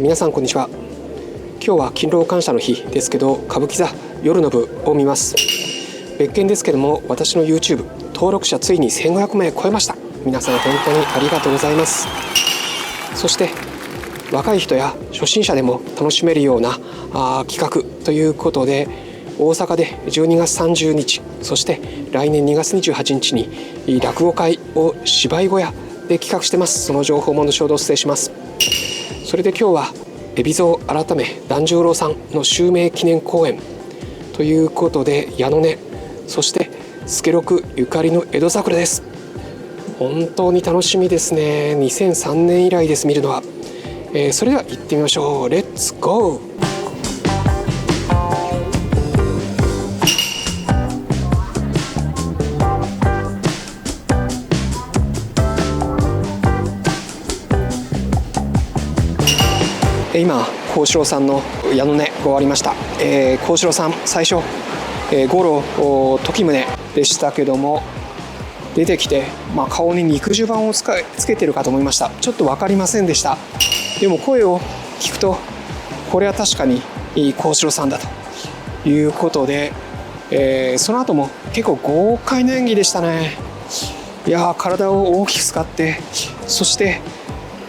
皆さんこんにちは。今日は勤労感謝の日ですけど、歌舞伎座夜の部を見ます。別件ですけども、私の YouTube 登録者ついに1500名超えました。皆さん本当にありがとうございます。そして若い人や初心者でも楽しめるような企画ということで、大阪で12月30日、そして来年2月28日に落語会を芝居小屋で企画してます。その情報も後ほどお伝えします。それで今日は海老蔵改め團十郎さんの襲名記念公演ということで、矢野根、そして助六ゆかりの江戸桜です。本当に楽しみですね。2003年以来です、見るのは。それでは行ってみましょう。レッツゴー。今幸四郎さんの矢野根が終わりました。幸四郎さん最初、五郎時宗でしたけども、出てきて、顔に肉襦袢をつけてるかと思いました。ちょっと分かりませんでした。でも声を聞くと、これは確かに幸四郎さんだということで、その後も結構豪快な演技でしたね。いやー、体を大きく使って、そして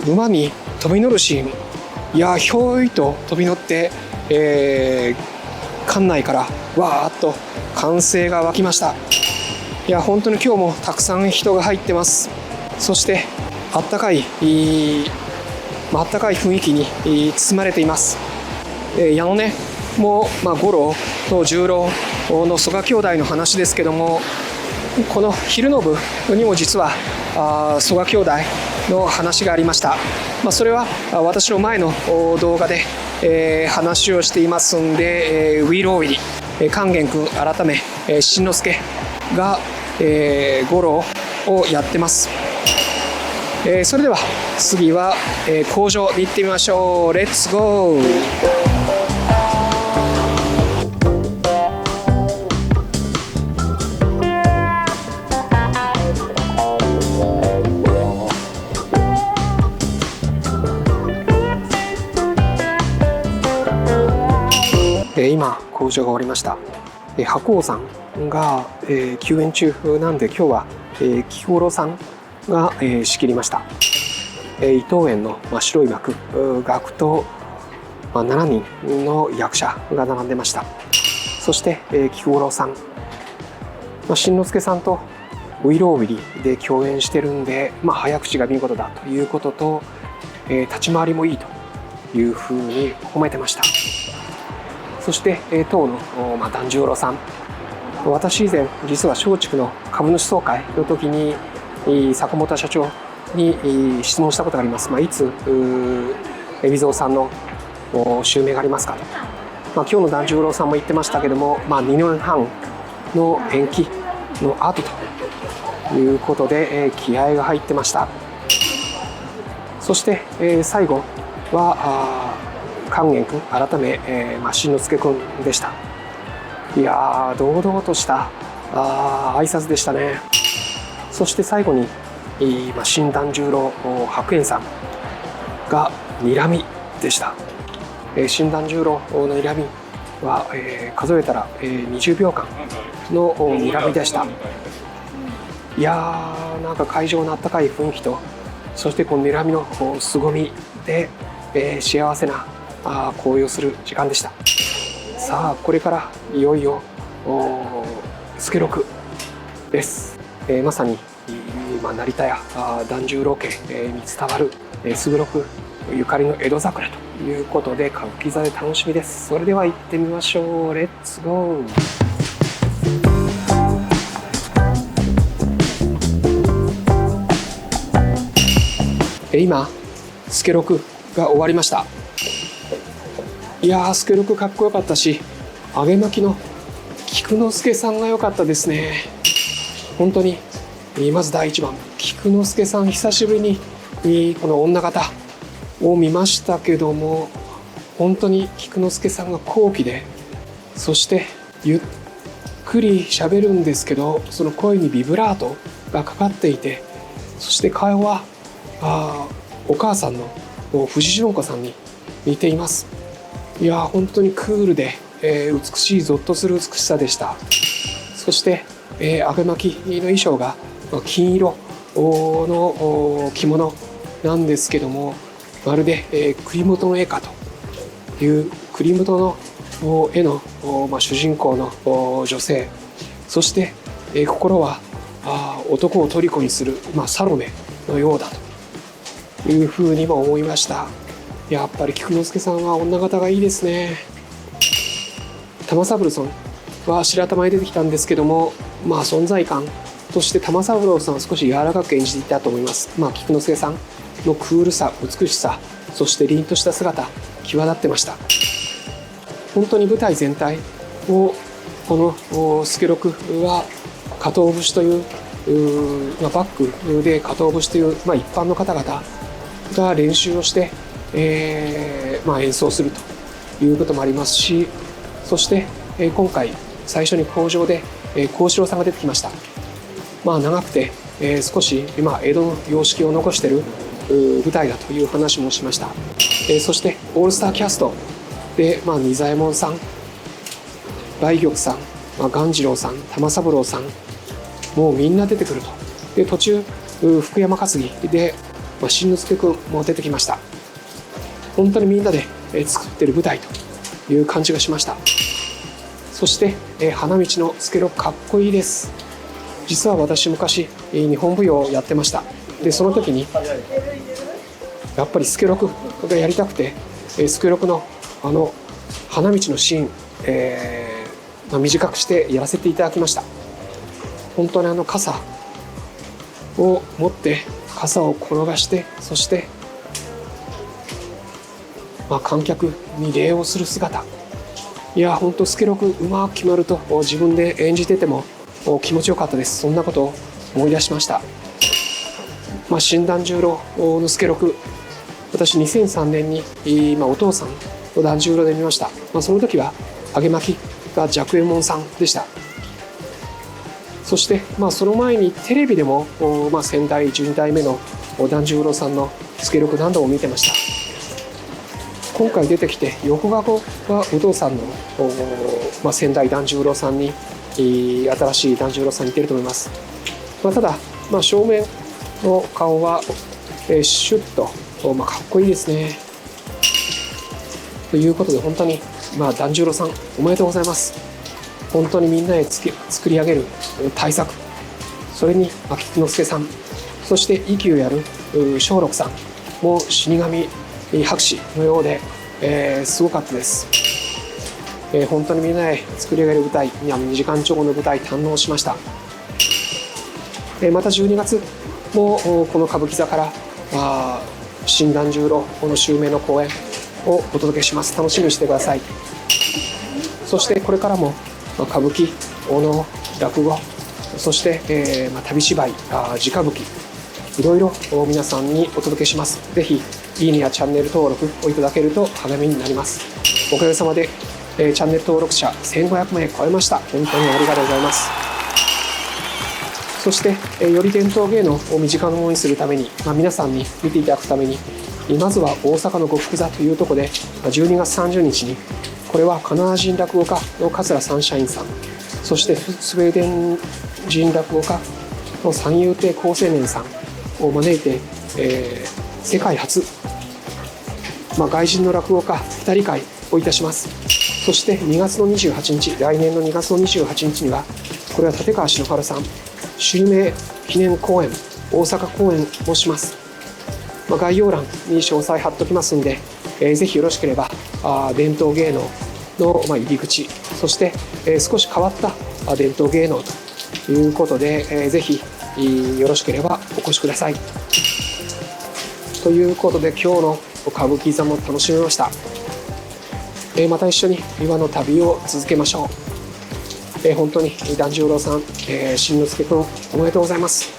馬に飛び乗るシーン、いやー、ひょいと飛び乗って、館内からわーっと歓声が沸きました。いや本当に今日もたくさん人が入ってます。そしてあったかい雰囲気に包まれています。矢野根も、五郎と十郎の曽我兄弟の話ですけども、この昼の部にも実は曽我兄弟の話がありました。それは私の前の動画で、話をしていますんで、ウィローウィリ勸玄君改め新之助が、五郎をやってます。それでは次は、工場に行ってみましょう。レッツゴー。今工場が終わりました。白鸚さんが、休演中なんで、今日は、菊五郎さんが、仕切りました。伊藤園の、白い幕と、7人の役者が並んでました。そして、菊五郎さん、新之助さんとウィローウィリで共演してるんで、早口が見事だということと、立ち回りもいいというふうに褒めてました。そして当の團十郎さん、私以前実は松竹の株主総会の時に坂本社長に質問したことがあります。いつ海老蔵さんの襲名がありますかと。今日の團十郎さんも言ってましたけども、2年半の延期の後ということで、気合が入ってました。そして最後は勸玄君改め、新之助君でした。いやー、堂々とした挨拶でしたね。そして最後に新團十郎白猿さんが睨みでした。新團十郎の睨みは、数えたら、20秒間の睨みでした。いやー、なんか会場のあったかい雰囲気と、そしてこの睨みの凄みで、幸せな高揚する時間でした。さあこれからいよいよ助六です。まさに成田屋團十郎家に伝わる助六ゆかりの江戸桜ということで、歌舞伎座で楽しみです。それでは行ってみましょう。レッツゴー。今助六が終わりました。いやー、助六かっこよかったし、揚げ巻きの菊之助さんが良かったですね。本当にまず第1番、菊之助さん久しぶりにこの女方を見ましたけども、本当に菊之助さんが高貴で、そしてゆっくり喋るんですけど、その声にビブラートがかかっていて、そして顔はお母さんの藤代子さんに似ています。いや本当にクールで、美しい、ゾッとする美しさでした。そして、揚げ巻きの衣装が金色の着物なんですけども、まるで栗本の絵かという栗本の絵の主人公の女性、そして心は男を虜にするサロメのようだというふうにも思いました。やっぱり菊之助さんは女形がいいですね。玉三郎さんは白玉に出てきたんですけども、存在感として玉三郎さんは少し柔らかく演じていたと思います。菊之助さんのクールさ、美しさ、そして凛とした姿、際立ってました。本当に舞台全体をこの助六は加藤節というバックで加藤節という、一般の方々が練習をして、演奏するということもありますし、そして、今回最初に口上で幸四郎さんが出てきました。長くて、少し江戸の様式を残している舞台だという話もしました。そしてオールスターキャストで、仁左衛門さん、梅玉さん、鴈治郎さん、玉三郎さん、もうみんな出てくると。で途中福山担ぎで、新之助君も出てきました。本当にみんなで作ってる舞台という感じがしました。そして花道の助六かっこいいです。実は私昔日本舞踊をやってました。でその時にやっぱり助六がやりたくて、助六の花道のシーン、短くしてやらせていただきました。本当に傘を持って傘を転がして、そして、観客に礼をする姿、いや本当助六うまく決まると自分で演じてても気持ちよかったです。そんなことを思い出しました。新團十郎の助六、私2003年にお父さんの團十郎で見ました。その時は揚げ巻きが寂右衛門さんでした。そして、その前にテレビでも、先代12代目の團十郎さんの助六何度も見てました。今回出てきて横顔はお父さんの、先代團十郎さんに新しい團十郎さんに似てると思います。ただ、正面の顔は、シュッと、かっこいいですね。ということで本当に、團十郎さんおめでとうございます。本当にみんなで作り上げる大作、それに菊之助さん、そして息をやる松緑さんも死神博士のようで、すごかったです。本当にみんなで作り上げる舞台、2時間超の舞台堪能しました。また12月もこの歌舞伎座から新團十郎の襲名の公演をお届けします。楽しみにしてください。そしてこれからも歌舞伎、お能、落語、そして、旅芝居、地歌舞伎、いろいろ皆さんにお届けします。ぜひいいねやチャンネル登録をいただけると励みになります。おかげさまで、チャンネル登録者1500名超えました。本当にありがとうございます。そして、より伝統芸能を身近なものにするために、皆さんに見ていただくために、まずは大阪の呉服座というところで12月30日に、これはカナダ人落語家の桂サンシャインさん、そしてスウェーデン人落語家の三遊亭好青年さんを招いて、世界初、外人の落語家2人会をいたします。そして2月の28日、来年の2月の28日には、これは立川篠原さん襲名記念公演、大阪公演をします。概要欄に詳細貼っておきますんで、ぜひよろしければ伝統芸能の入り口、そして少し変わった伝統芸能ということで、ぜひよろしければお越しください。ということで今日の歌舞伎座も楽しめました。また一緒に琵琶の旅を続けましょう。本当に團十郎さん、新之助君おめでとうございます。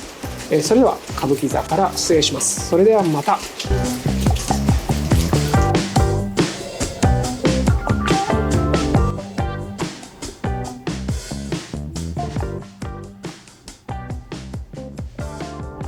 それでは歌舞伎座から失礼します。それではまた。